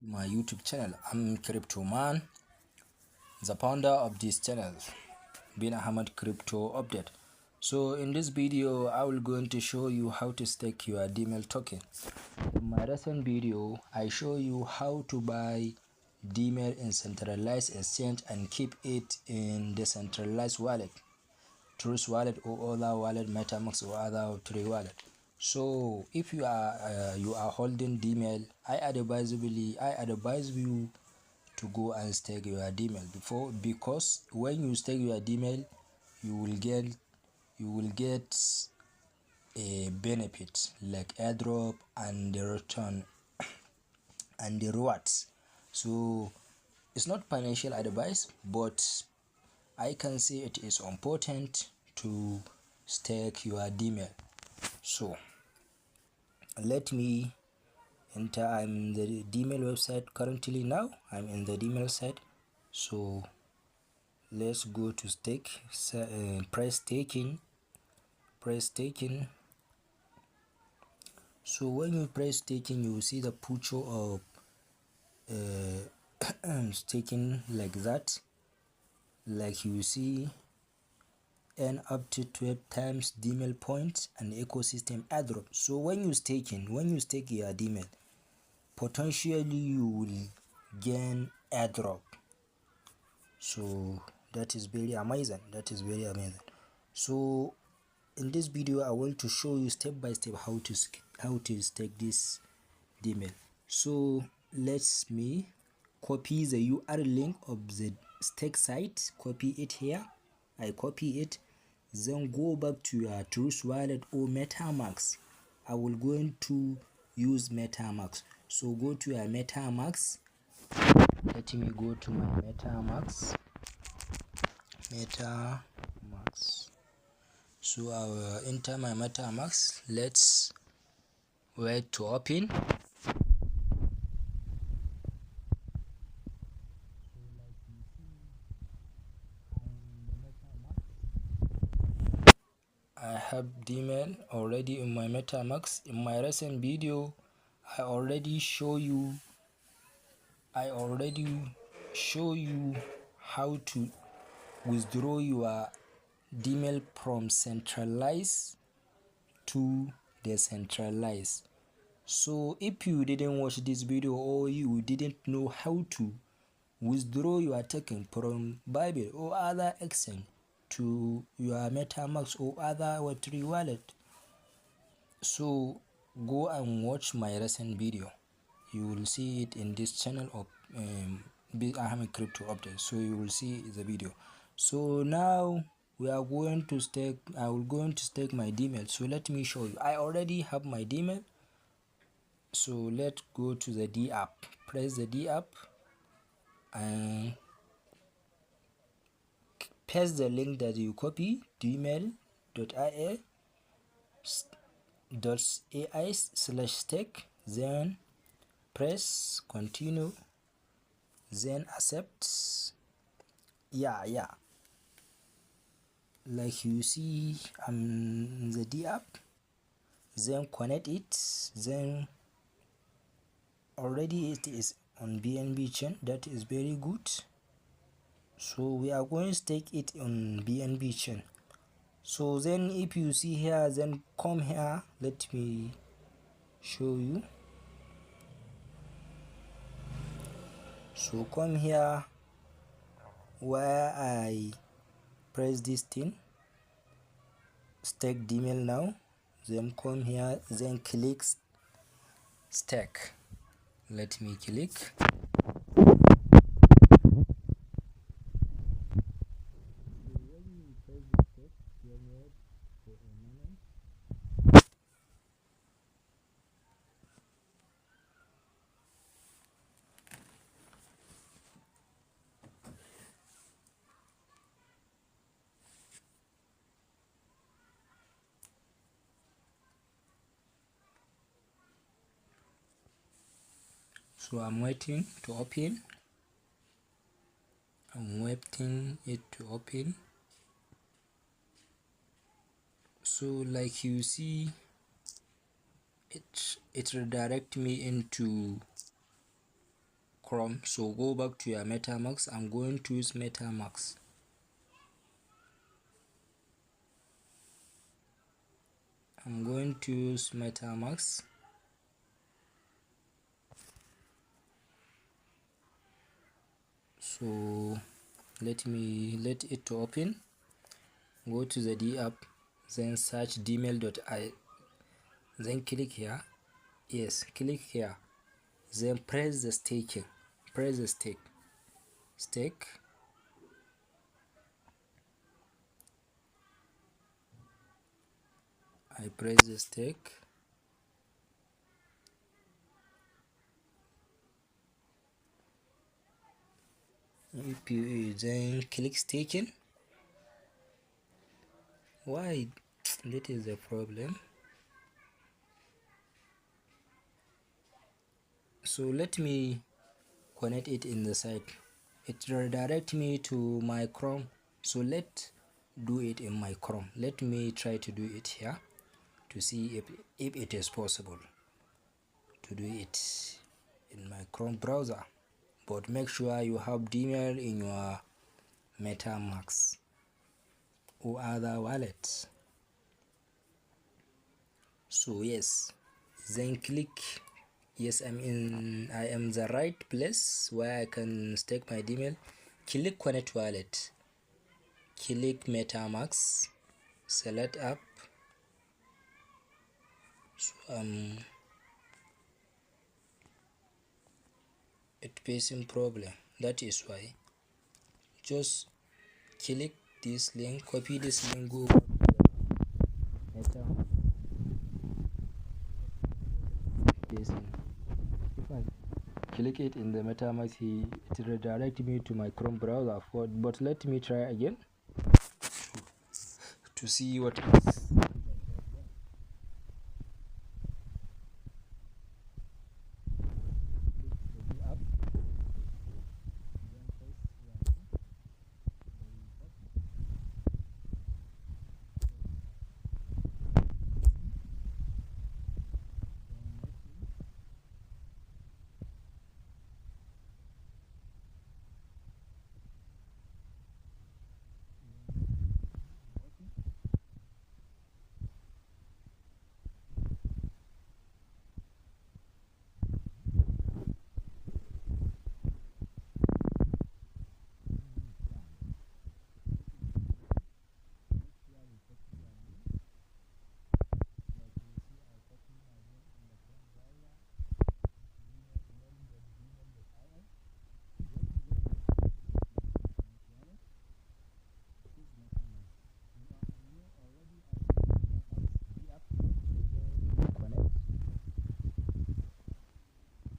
My YouTube channel. I'm Crypto Man, the founder of this channel, Bin Ahmad Crypto Update. So in this video, I will going to show you how to stake your Dmail token. In my recent video, I show you how to buy Dmail in centralized exchange and keep it in decentralized wallet, Trust wallet or other wallet, MetaMask or other Web3 wallet. So if you are holding Dmail, I advise you to go and stake your Dmail because when you stake your Dmail, you will get a benefit like airdrop and the return and the rewards. So it's not financial advice, but I can say it is important to stake your Dmail. So let me enter. I'm in the Dmail website currently. Now I'm in the Dmail site. So let's go to stake. Press staking. So when you press staking, you will see the picture of staking like that. Like you see, earn up to 12 times Dmail points and ecosystem airdrop. So when you stake your Dmail, potentially you will gain airdrop. So that is very amazing. So in this video, I want to show you step by step how to stake this Dmail. So let me copy the URL link of the stake site. Copy it here. I copy it. Then go back to your Trust wallet or MetaMask. I will going to use MetaMask. So go to your MetaMask. Let me go to my MetaMask. So I will enter my MetaMask. Let's wait to open. I have Dmail already in my MetaMask. In my recent video, I already show you how to withdraw your Dmail from centralized to decentralized. So if you didn't watch this video or you didn't know how to withdraw your token from Bybit or other exchange to your MetaMask or other Web3 wallet, so go and watch my recent video. You will see it in this channel of Big Ahmed Crypto Update. So you will see the video. So now we are going to stake. I will going to stake my Dmail. So let me show you. I already have my Dmail. So let's go to the D app. Press the D app and paste the link that you copy. dmail.ai/stake. Then press continue. Then accept. Yeah, like you see, I'm in the D app. Then connect it. Then already it is on BNB chain. That is very good. So we are going to stake it on BNB chain. So then if you see here, then come here. Let me show you. So come here where I press this thing, stake Dmail now. Then come here, then click stake. Let me click. So I'm waiting to open. I'm waiting it to open. So like you see, it redirect me into Chrome. So go back to your MetaMask. I'm going to use MetaMask. So let it to open. Go to the D app, then search Dmail.I, then click here. Yes, click here, then press the stake. I press the stake. If you then click staking. Why? That is the problem. So let me connect it in the site. It redirect me to my Chrome. So let's do it in my Chrome. Let me try to do it here to see if it is possible to do it in my Chrome browser. But make sure you have Dmail in your MetaMask or other wallets. So yes, then click. Yes, I am the right place where I can stake my Dmail. Click connect wallet. Click MetaMask. Select app. So, it facing problem. That is why. Just click this link, copy this link, go MetaMask. If I click it in the MetaMask, it redirect me to my Chrome browser. But let me try again to see what is.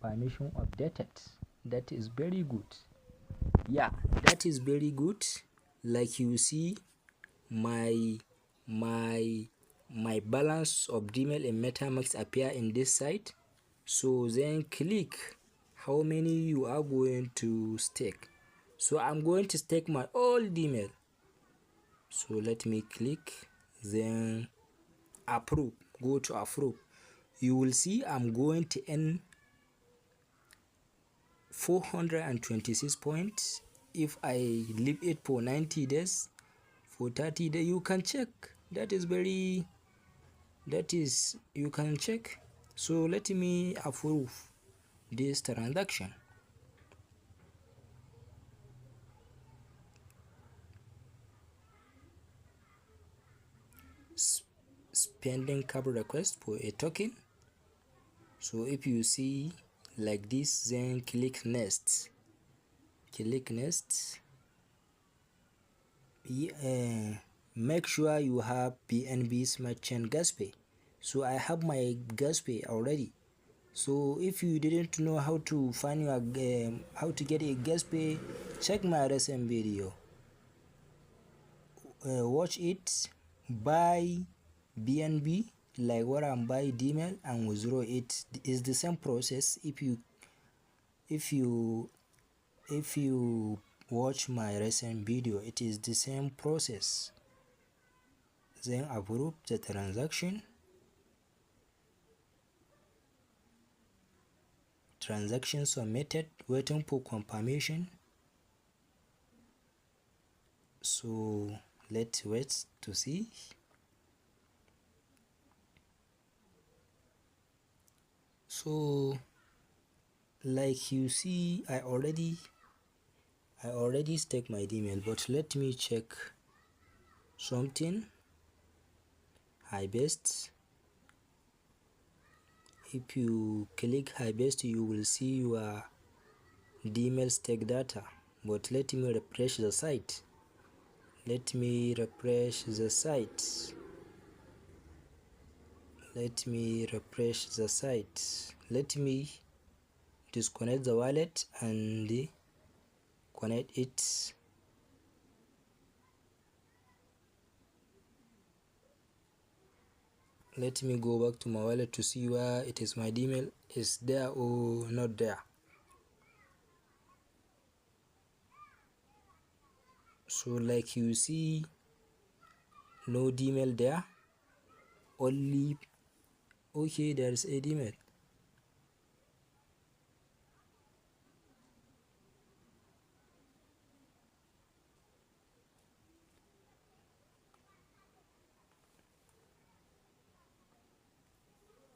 Permission updated. That is very good. Yeah, that is very good. Like you see, my balance of Dmail and MetaMask appear in this site. So then click how many you are going to stake. So I'm going to stake my old Dmail. So let me click, then approve. Go to approve. You will see I'm going to earn 426 points if I leave it for 90 days. For 30 days you can check. You can check. So let me approve this transaction. Spending cap request for a token. So if you see like this, then click next. Make sure you have BNB Smart Chain Gas Pay. So I have my gas pay already. So if you didn't know how to find your how to get a gas pay, check my recent video. Watch it. Buy BNB like what I'm buying Dmail and withdraw it. Is the same process. If you watch my recent video, it is the same process. Then approve the transaction. transaction submitted, waiting for confirmation. So let's wait to see. So like you see, I already staked my Dmail, but let me check something. Hybest. If you click Hybest, you will see your Dmail stake data. But let me refresh the site. Let me refresh the site. Let me disconnect the wallet and connect it. Let me go back to my wallet to see where it is. My Dmail is there or not there. So like you see, no Dmail there, only okay, there is a Dmail.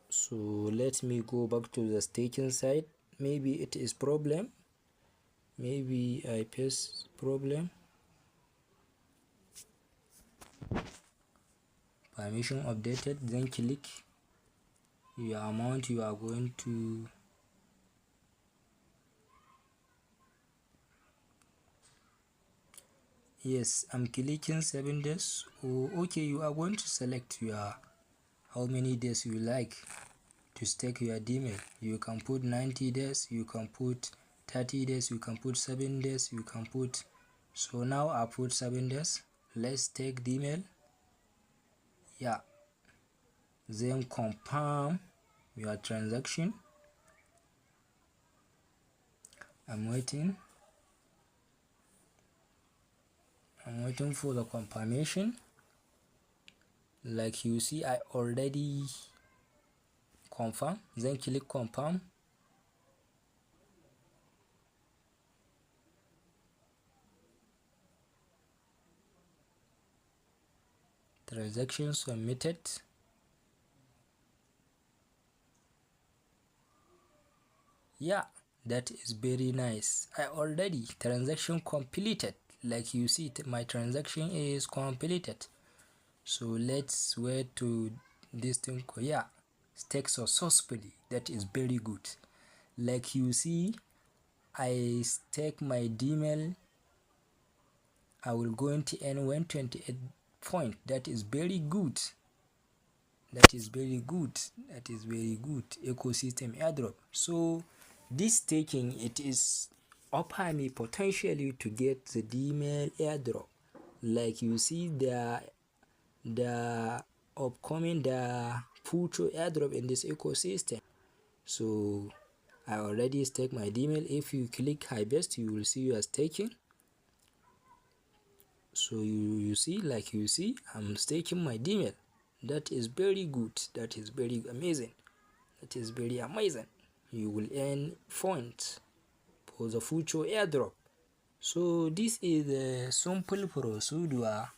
So let me go back to the staking side. Maybe it is problem, maybe I face problem. Permission updated, then click your amount you are going to yes, I'm clicking 7 days. Oh, okay, you are going to select your how many days you like to stake your Dmail. You can put 90 days, you can put 30 days, you can put 7 days, you can put. So now I put 7 days. Let's take Dmail. Yeah, then confirm your transaction. I'm waiting for the confirmation. Like you see, I already confirm, then click confirm. Transaction submitted. Yeah, that is very nice. I already transaction completed. Like you see, my transaction is completed. So let's wait to this thing. Yeah, stake successfully. That is very good. Like you see, I stake my Dmail. I will go into earn 128 point. That is very good. That is very good. Ecosystem airdrop. So this staking, it is offer me potentially to get the Dmail airdrop. Like you see, the upcoming, the future airdrop in this ecosystem. So I already stake my Dmail. If you click Hybest, you will see you are staking. So you see, like you see, I'm staking my Dmail. That is very good. That is very amazing. That is very amazing. You will earn points for the future airdrop. So this is a simple procedure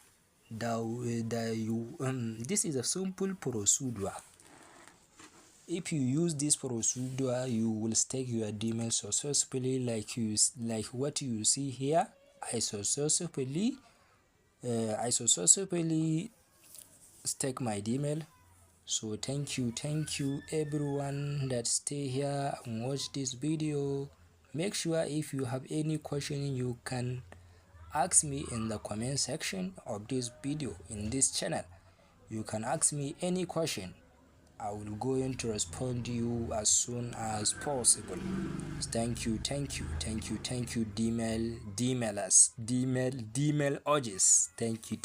this is a simple procedure. If you use this procedure, you will stake your Dmail successfully, like what you see here. I successfully stake my Dmail. So thank you everyone that stay here and watch this video. Make sure if you have any question, you can ask me in the comment section of this video in this channel. You can ask me any question. I will go in to respond to you as soon as possible. Thank you Dmail urges. Thank you.